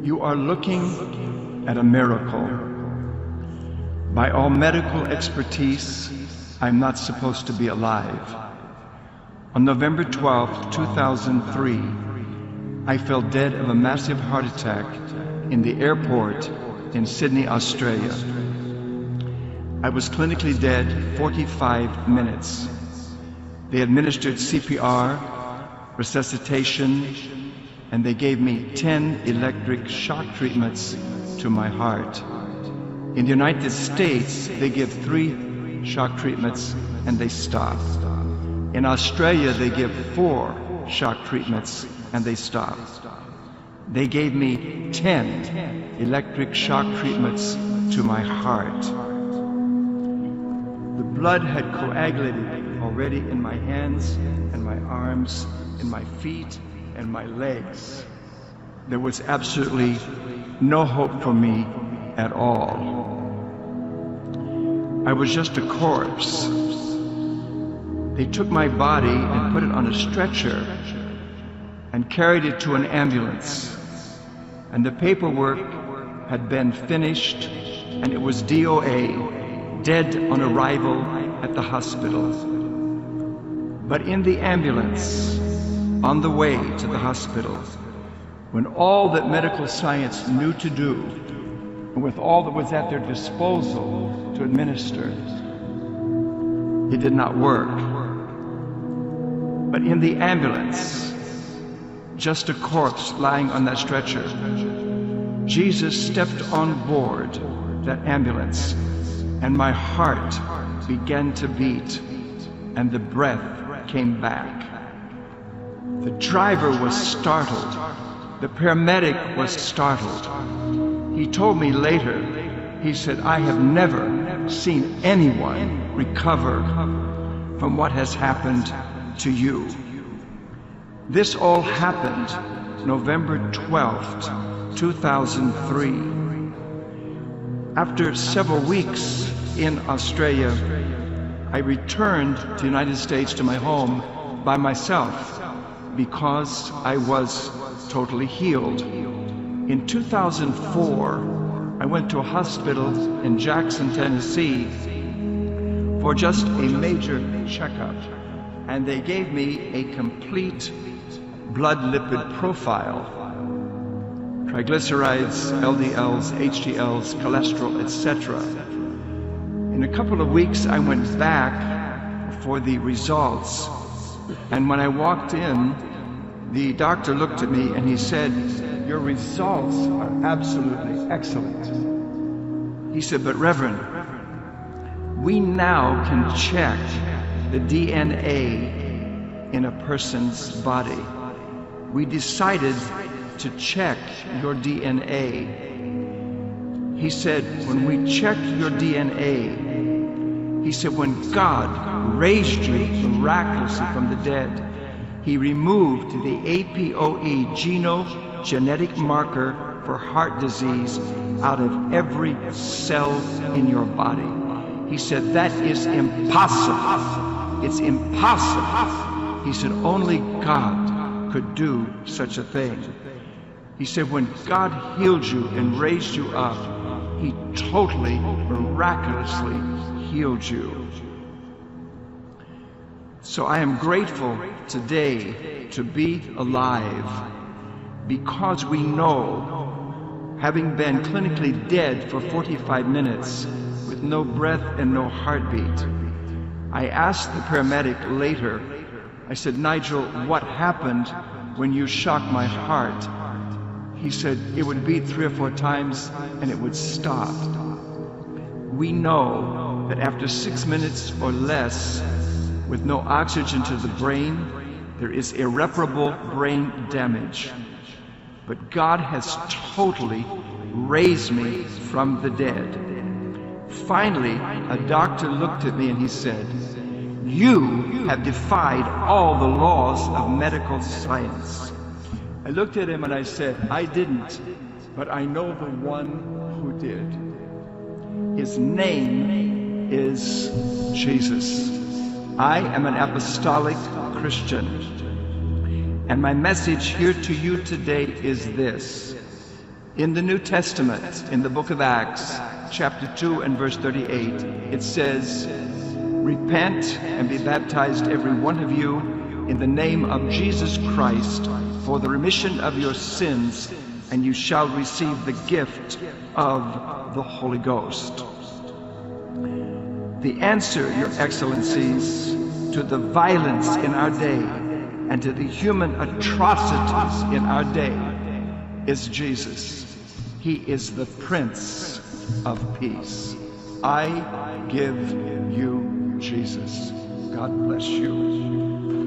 You are looking at a miracle. By all medical expertise, I'm not supposed to be alive. On November 12, 2003, I fell dead of a massive heart attack in the airport in Sydney, Australia. I was clinically dead 45 minutes. They administered CPR, resuscitation, and they gave me 10 electric shock treatments to my heart. In the United States, they give 3 shock treatments and they stop. In Australia, they give 4 shock treatments and they stop. They gave me 10 electric shock treatments to my heart. The blood had coagulated already in my hands and my arms, in my feet and my legs. There was absolutely no hope for me at all. I was just a corpse. They took my body and put it on a stretcher and carried it to an ambulance. And the paperwork had been finished, and it was DOA, dead on arrival at the hospital. But in the ambulance, on the way to the hospital, when all that medical science knew to do, and with all that was at their disposal to administer, it did not work. But in the ambulance, just a corpse lying on that stretcher, Jesus stepped on board that ambulance, and my heart began to beat, and the breath came back. The driver was startled. The paramedic was startled. He told me later, he said, "I have never seen anyone recover from what has happened to you." This all happened November 12th, 2003. After several weeks in Australia, I returned to the United States, to my home, by myself because I was totally healed. In 2004, I went to a hospital in Jackson, Tennessee for just a major checkup, and they gave me a complete blood lipid profile: triglycerides, LDLs, HDLs, cholesterol, etc. In a couple of weeks, I went back for the results, and when I walked in, the doctor looked at me and he said, "Your results are absolutely excellent." He said, "But Reverend, we now can check the DNA in a person's body. We decided to check your DNA." He said, "When we checked your DNA," he said, "when God raised you miraculously from the dead, He removed the APOE genetic marker for heart disease out of every cell in your body." He said, "That is impossible. It's impossible." He said, "Only God could do such a thing." He said, "When God healed you and raised you up, He totally, miraculously healed you." So I am grateful today to be alive, because we know, having been clinically dead for 45 minutes with no breath and no heartbeat, I asked the paramedic later, I said, "Nigel, what happened when you shocked my heart?" He said, "It would beat 3 or 4 times and it would stop." We know that after 6 minutes or less, with no oxygen to the brain, there is irreparable brain damage. But God has totally raised me from the dead. Finally, a doctor looked at me and he said, "You have defied all the laws of medical science." I looked at him and I said, "I didn't, but I know the one who did. His name is Jesus." I am an apostolic Christian, and my message here to you today is this: In the New Testament, in the book of Acts, chapter 2 and verse 38, it says, "Repent and be baptized every one of you in the name of Jesus Christ for the remission of your sins, and you shall receive the gift of the Holy Ghost." The answer, Your Excellencies, to the violence in our day and to the human atrocities in our day is Jesus. He is the Prince of Peace. I give you Jesus. God bless you.